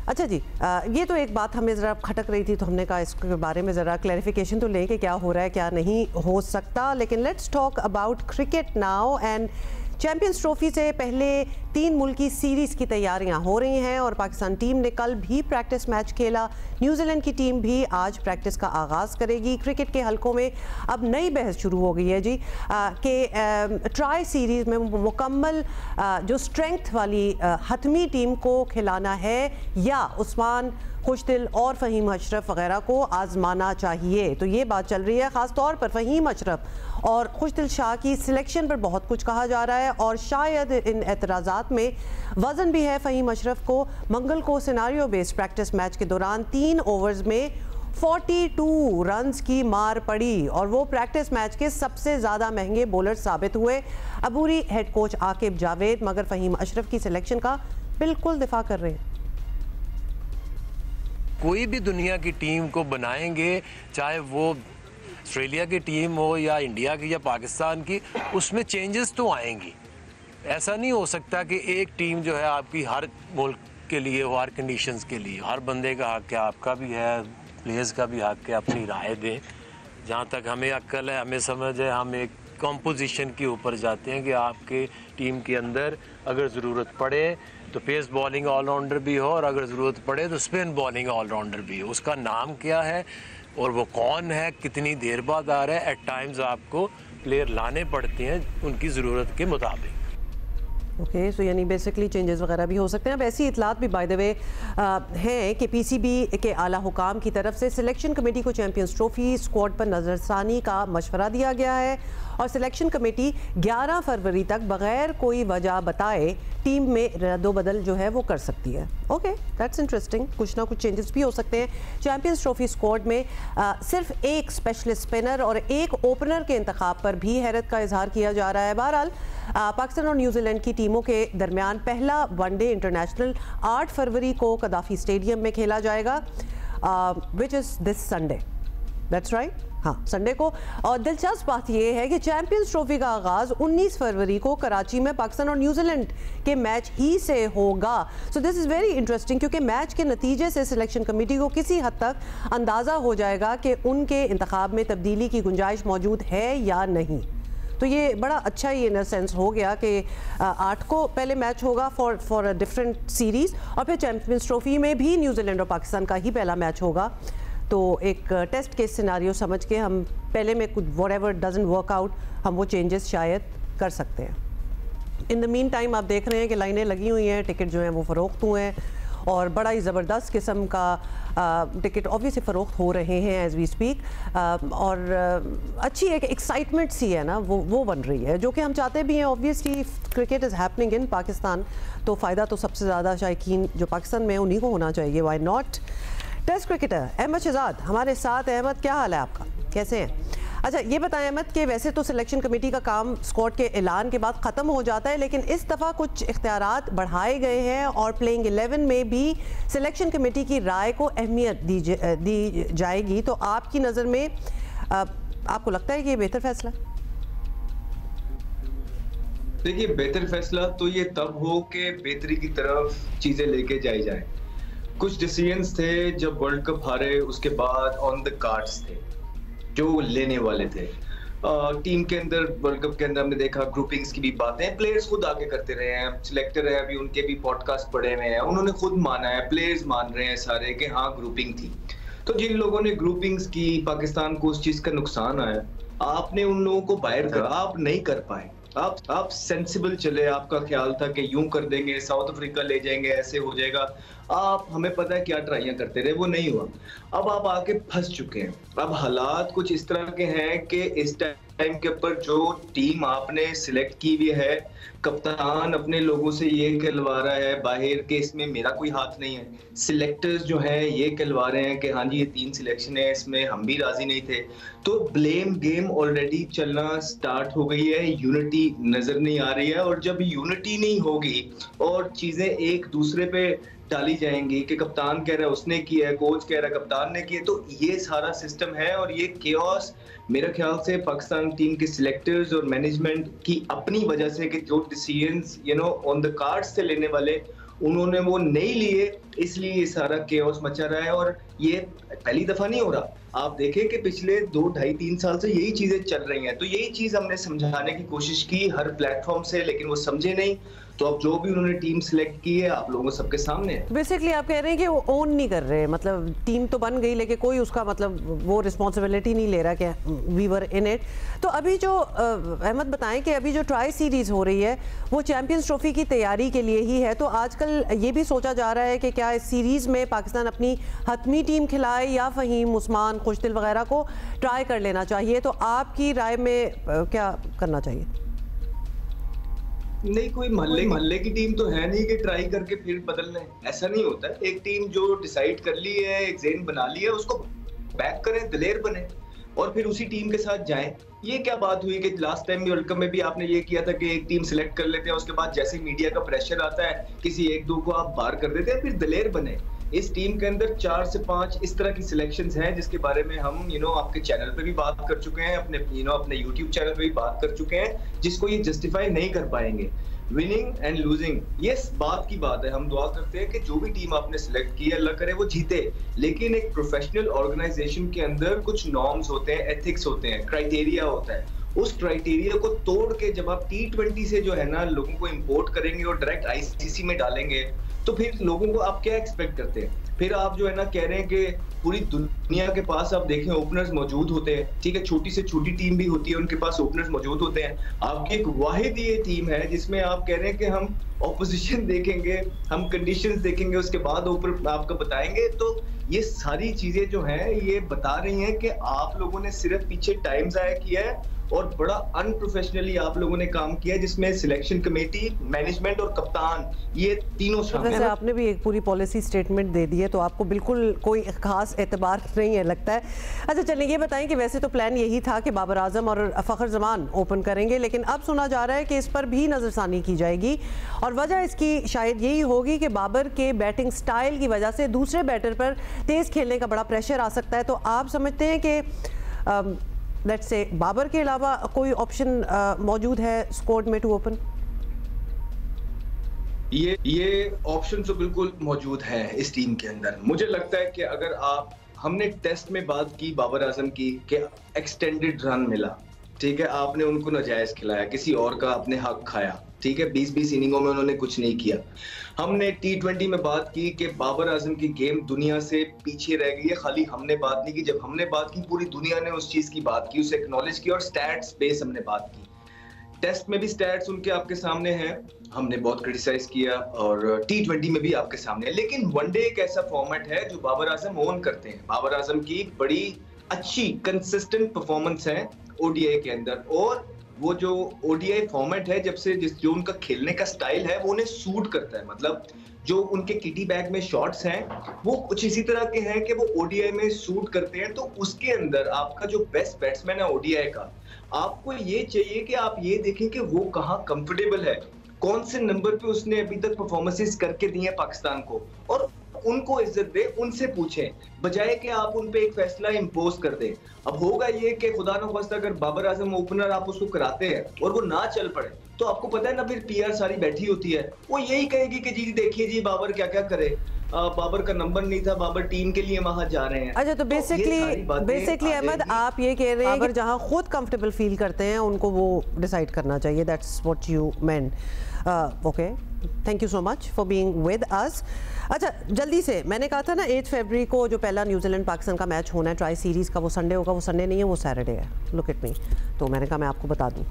अच्छा जी, ये तो एक बात हमें ज़रा खटक रही थी, तो हमने कहा इसके बारे में ज़रा क्लैरिफिकेशन तो लें कि क्या हो रहा है क्या नहीं हो सकता। लेकिन let's talk about cricket now. And champions trophy से पहले 3 मुल्की सीरीज़ की तैयारियां हो रही हैं और पाकिस्तान टीम ने कल भी प्रैक्टिस मैच खेला। न्यूजीलैंड की टीम भी आज प्रैक्टिस का आगाज़ करेगी। क्रिकेट के हलकों में अब नई बहस शुरू हो गई है जी कि ट्राई सीरीज़ में मुकम्मल जो स्ट्रेंथ वाली हतमी टीम को खिलाना है या उस्मान खुशदिल और फ़हीम अशरफ वगैरह को आजमाना चाहिए। तो ये बात चल रही है, ख़ास तौर पर फ़हीम अशरफ और खुशदिल शाह की सिलेक्शन पर बहुत कुछ कहा जा रहा है और शायद इन एतराज़ात में वज़न भी है। फ़हीम अशरफ को मंगल को सिनारियो बेस्ड प्रैक्टिस मैच के दौरान 3 ओवर्स में 42 रन्स की मार पड़ी और वो प्रैक्टिस मैच के सबसे ज़्यादा महंगे बॉलर साबित हुए। अबूरी हेड कोच आकिब जावेद मगर फ़हीम अशरफ की सिलेक्शन का बिल्कुल दिफा कर रहे हैं। कोई भी दुनिया की टीम को बनाएंगे, चाहे वो ऑस्ट्रेलिया की टीम हो या इंडिया की या पाकिस्तान की, उसमें चेंजेस तो आएंगी। ऐसा नहीं हो सकता कि एक टीम जो है आपकी हर मुल्क के लिए हो, हर कंडीशंस के लिए। हर बंदे का हक है, आपका भी है, प्लेयर्स का भी हक है, अपनी राय दें। जहाँ तक हमें अक्ल है, हमें समझ है, हम एक कंपोजिशन के ऊपर जाते हैं कि आपके टीम के अंदर अगर ज़रूरत पड़े तो पेस बॉलिंग ऑलराउंडर भी हो और अगर ज़रूरत पड़े तो स्पिन बॉलिंग ऑलराउंडर भी हो। उसका नाम क्या है और वो कौन है, कितनी देर बाद आ रहा है। एट टाइम्स आपको प्लेयर लाने पड़ते हैं उनकी ज़रूरत के मुताबिक। ओके, सो यानी बेसिकली चेंजेस वगैरह भी हो सकते हैं। अब ऐसी इतलात भी बाय द वे हैं कि पीसीबी के आला हुकाम की तरफ से सिलेक्शन कमेटी को चैंपियंस ट्रॉफी स्क्वाड पर नज़रसानी का मशवरा दिया गया है और सिलेक्शन कमेटी 11 फरवरी तक बगैर कोई वजह बताए टीम में रद्दोबदल जो है वो कर सकती है। Okay, that's interesting. कुछ ना कुछ चेंजेस भी हो सकते हैं। चैंपियंस ट्रॉफी स्क्वाड में सिर्फ एक स्पेशलिस्ट स्पिनर और एक ओपनर के इंतखाब पर भी हैरत का इजहार किया जा रहा है। बहरहाल पाकिस्तान और न्यूजीलैंड की टीमों के दरमियान पहला वनडे इंटरनेशनल 8 फरवरी को कदाफी स्टेडियम में खेला जाएगा, which is this Sunday. That's right, हाँ, संडे को। और दिलचस्प बात यह है कि चैंपियंस ट्रॉफी का आगाज 19 फरवरी को कराची में पाकिस्तान और न्यूजीलैंड के मैच ही से होगा। So this is very interesting क्योंकि मैच के नतीजे से सिलेक्शन कमेटी को किसी हद तक अंदाज़ा हो जाएगा कि उनके इंतखाब में तब्दीली की गुंजाइश मौजूद है या नहीं। तो ये बड़ा अच्छा ही इन सेंस हो गया कि 8 को पहले मैच होगा फॉर अ डिफरेंट सीरीज़ और फिर चैंपियंस ट्रॉफी में भी न्यूजीलैंड और पाकिस्तान का ही पहला मैच होगा। तो एक टेस्ट केस सिनारियो समझ के हम पहले में कुछ व्हाटएवर डजंट वर्क आउट हम वो चेंजेस शायद कर सकते हैं। इन द मीन टाइम आप देख रहे हैं कि लाइनें लगी हुई हैं, टिकट जो हैं वो फ़रोख्त हुए हैं और बड़ा ही ज़बरदस्त किस्म का टिकट ऑब्वियसली फ़रोख्त हो रहे हैं एज वी स्पीक। और अच्छी एक एक्साइटमेंट सी है ना वो बन रही है जो कि हम चाहते भी हैं। Obviously cricket is happening in Pakistan, तो फ़ायदा तो सबसे ज़्यादा शायकीन जो पाकिस्तान में उन्हीं को होना चाहिए, why not. Test cricketer Ahmed Shahzad हमारे साथ। अहमद, क्या हाल है आपका, कैसे हैं? अच्छा ये बताएं अहमद कि वैसे तो सिलेक्शन कमेटी का काम स्क्वाड के ऐलान के बाद ख़त्म हो जाता है, लेकिन इस दफ़ा कुछ इख्तियारात बढ़ाए गए हैं और प्लेइंग 11 में भी सिलेक्शन कमेटी की राय को अहमियत दी जाएगी। तो आपकी नज़र में आपको लगता है कि ये बेहतर फैसला? देखिए, बेहतर फैसला तो ये तब हो कि बेहतरी की तरफ चीज़ें लेके जाई जाए। कुछ डिसीजंस थे जब वर्ल्ड कप हारे उसके बाद ऑन द कार्ड्स थे जो लेने वाले थे। टीम के अंदर वर्ल्ड कप के अंदर हमने देखा ग्रुपिंग्स की भी बातें प्लेयर्स खुद आगे करते रहे हैं। सिलेक्टर है अभी, उनके भी पॉडकास्ट पड़े हुए हैं, उन्होंने खुद माना है, प्लेयर्स मान रहे हैं सारे कि हाँ ग्रुपिंग थी। तो जिन लोगों ने ग्रुपिंग्स की, पाकिस्तान को उस चीज का नुकसान आया, आपने उन लोगों को बाहर करा, आप नहीं कर पाए। आप सेंसिबल चले, आपका ख्याल था कि यूं कर देंगे, साउथ अफ्रीका ले जाएंगे, ऐसे हो जाएगा। आप, हमें पता है क्या ट्राइयां करते रहे, वो नहीं हुआ। अब आप आके फंस चुके हैं। अब हालात कुछ इस तरह के हैं कि इस टाइम के ऊपर जो टीम आपने सिलेक्ट की हुई है, कप्तान अपने लोगों से ये कहलवा रहा है बाहर के इसमें मेरा कोई हाथ नहीं है। सिलेक्टर्स जो हैं ये कहलवा रहे हैं कि हाँ जी ये 3 सिलेक्शन है, इसमें हम भी राजी नहीं थे। तो ब्लेम गेम ऑलरेडी चलना स्टार्ट हो गई है, यूनिटी नजर नहीं आ रही है। और जब यूनिटी नहीं होगी और चीजें एक दूसरे पे डाली जाएंगी कि कप्तान कह रहा है उसने किया है, कोच कह रहा है कप्तान ने किया, तो ये सारा सिस्टम है और ये केओस मेरे ख्याल से पाकिस्तान टीम के सिलेक्टर्स और मैनेजमेंट की अपनी वजह से कि जो डिसीजंस ऑन द कार्ड्स से लेने वाले उन्होंने वो नहीं लिए, इसलिए ये सारा केओस मचा रहा है। और ये पहली दफा नहीं हो रहा, आप देखें कि पिछले 2, 2.5, 3 साल से यही चीजें चल रही हैं। तो यही चीज हमने समझाने की कोशिश की हर प्लेटफॉर्म से, लेकिन वो समझे नहीं। तो अब जो भी उन्होंने टीम सिलेक्ट की है आप लोगों सबके सामने है। बेसिकली आप कह रहे हैं कि वो ओन नहीं कर रहे, मतलब टीम तो बन गई लेकिन कोई उसका मतलब वो रिस्पॉन्सिबिलिटी नहीं ले रहा कि वी वर इन इट। तो अभी जो अहमद बताएं कि अभी जो ट्राई सीरीज हो रही है वो चैंपियंस ट्रॉफी की तैयारी के लिए ही है, तो आजकल ये भी सोचा जा रहा है कि क्या इस सीरीज में पाकिस्तान अपनी हतमी टीम खिलाए या फ़हीम, उस्मान, खुशदिल वगैरह को ट्राई कर लेना चाहिए। तो आपकी राय में क्या करना चाहिए? नहीं, कोई मोहल्ले की टीम तो है नहीं कि ट्राई करके फिर बदल लें, ऐसा नहीं होता है। एक टीम जो डिसाइड कर ली है, एक ज़ेन बना ली है, उसको बैक करें, दिलेर बने और फिर उसी टीम के साथ जाएं। ये क्या बात हुई कि लास्ट टाइम भी वर्ल्ड कप में भी आपने ये किया था कि एक टीम सिलेक्ट कर लेते हैं, उसके बाद जैसे मीडिया का प्रेशर आता है किसी 1-2 को आप बाहर कर देते हैं, फिर दिलेर बने। इस टीम के अंदर 4 से 5 इस तरह की सिलेक्शंस हैं जिसके बारे में हम आपके चैनल पे भी बात कर चुके हैं, अपने अपने यूट्यूब चैनल पे भी बात कर चुके हैं, जिसको ये जस्टिफाई नहीं कर पाएंगे। विनिंग एंड लूजिंग ये बात की बात है। हम दुआ करते हैं कि जो भी टीम आपने सिलेक्ट की है अल्लाह करे वो जीते, लेकिन एक प्रोफेशनल ऑर्गेनाइजेशन के अंदर कुछ नॉर्म्स होते हैं, एथिक्स होते हैं, क्राइटेरिया होता है। उस क्राइटेरिया को तोड़ के जब आप T20 से जो है ना लोगों को इंपोर्ट करेंगे और डायरेक्ट ICC में डालेंगे, तो फिर लोगों को आप क्या एक्सपेक्ट करते हैं? फिर आप जो है ना कह रहे हैं कि पूरी दुनिया के पास आप देखें ओपनर्स मौजूद होते हैं, ठीक है, छोटी से छोटी टीम भी होती है, उनके पास ओपनर्स मौजूद होते हैं। आपकी एक वाहिद ये टीम है जिसमें आप कह रहे हैं कि हम ऑपोजिशन देखेंगे, हम कंडीशंस देखेंगे, उसके बाद ऊपर आपको बताएंगे। तो ये सारी चीजें जो हैं ये बता रही हैं कि आप लोगों ने सिर्फ पीछे टाइम जाया किया है और बड़ा अनप्रोफेशनली आप लोगों ने काम किया है, जिसमें सिलेक्शन कमेटी, मैनेजमेंट और कप्तान ये तीनों शामिल हैं। आपने भी एक पूरी पॉलिसी स्टेटमेंट दे दी है, तो आपको बिल्कुल कोई खास एतबार नहीं है लगता है। अच्छा चलिए ये बताएं कि वैसे तो प्लान यही था कि बाबर आजम और फ़खर जमान ओपन करेंगे, लेकिन अब सुना जा रहा है कि इस पर भी नज़रसानी की जाएगी और वजह इसकी शायद यही होगी कि बाबर के बैटिंग स्टाइल की वजह से दूसरे बैटर पर तेज़ खेलने का बड़ा प्रेशर आ सकता है। तो आप समझते हैं कि लेट्स से बाबर के अलावा कोई ऑप्शन मौजूद है स्क्वाड में टू ओपन? ये ऑप्शन तो बिल्कुल मौजूद है इस टीम के अंदर। मुझे लगता है कि अगर हमने टेस्ट में बात की बाबर आजम की कि एक्सटेंडेड रन मिला, ठीक है, आपने उनको नाजायज खिलाया, किसी और का आपने हक खाया, ठीक है, 20-20 इनिंगों में उन्होंने कुछ नहीं किया। हमने T20 में बात की कि बाबर आजम की गेम दुनिया से पीछे रह गई है, खाली हमने बात नहीं की। जब हमने बात की पूरी दुनिया ने उस चीज की बात की, उसे एक्नॉलेज की और स्टैट्स बेस हमने बात की। टेस्ट में भी स्टैट्स उनके आपके सामने हैं, हमने बहुत क्रिटिसाइज किया और T20 में भी आपके सामने है। लेकिन वनडे एक ऐसा फॉर्मेट है जो बाबर आजम ओन करते हैं। बाबर आजम की बड़ी अच्छी कंसिस्टेंट परफॉर्मेंस है ODI के अंदर, और वो जो ODI फॉर्मेट है जो उनका खेलने का स्टाइल है वो उन्हें सूट करता है। मतलब जो उनके किटी बैग में शॉट्स हैं वो कुछ इसी तरह के हैं कि वो ODI में सूट करते हैं। तो उसके अंदर आपका जो बेस्ट बैट्समैन है ODI का, आपको ये चाहिए कि आप ये देखें कि वो कहाँ कंफर्टेबल है, कौन से नंबर पे उसने अभी तक परफॉर्मेंसेस करके दी है पाकिस्तान को, और उनको इज्जत दे, उनसे पूछें, बजाय कि आप उन पे एक फैसला इंपोज कर दें। अब होगा ये कि खुदा न खास्ता अगर बाबर आजम ओपनर आप उसको कराते हैं और वो ना चल पड़े, तो आपको पता है ना फिर PR सारी बैठी होती है, वो यही कहेगी कि जी देखिए जी बाबर क्या क्या करे, बाबर का नंबर नहीं था, बाबर टीम के लिए वहां जा रहे हैं। अच्छा, तो बेसिकली अहमद आप ये कह रहे हैं कि जहां खुद कंफर्टेबल फील करते हैं उनको वो डिसाइड करना चाहिए। That's what you meant. Okay, thank you so much for being with us. अच्छा जल्दी से, मैंने कहा था ना 8 फरवरी को जो पहला न्यूजीलैंड पाकिस्तान का मैच होना है ट्राई सीरीज़ का, वो संडे होगा, वो संडे नहीं है, वो सैटरडे है। लुक एट मी, तो मैंने कहा मैं आपको बता दूं।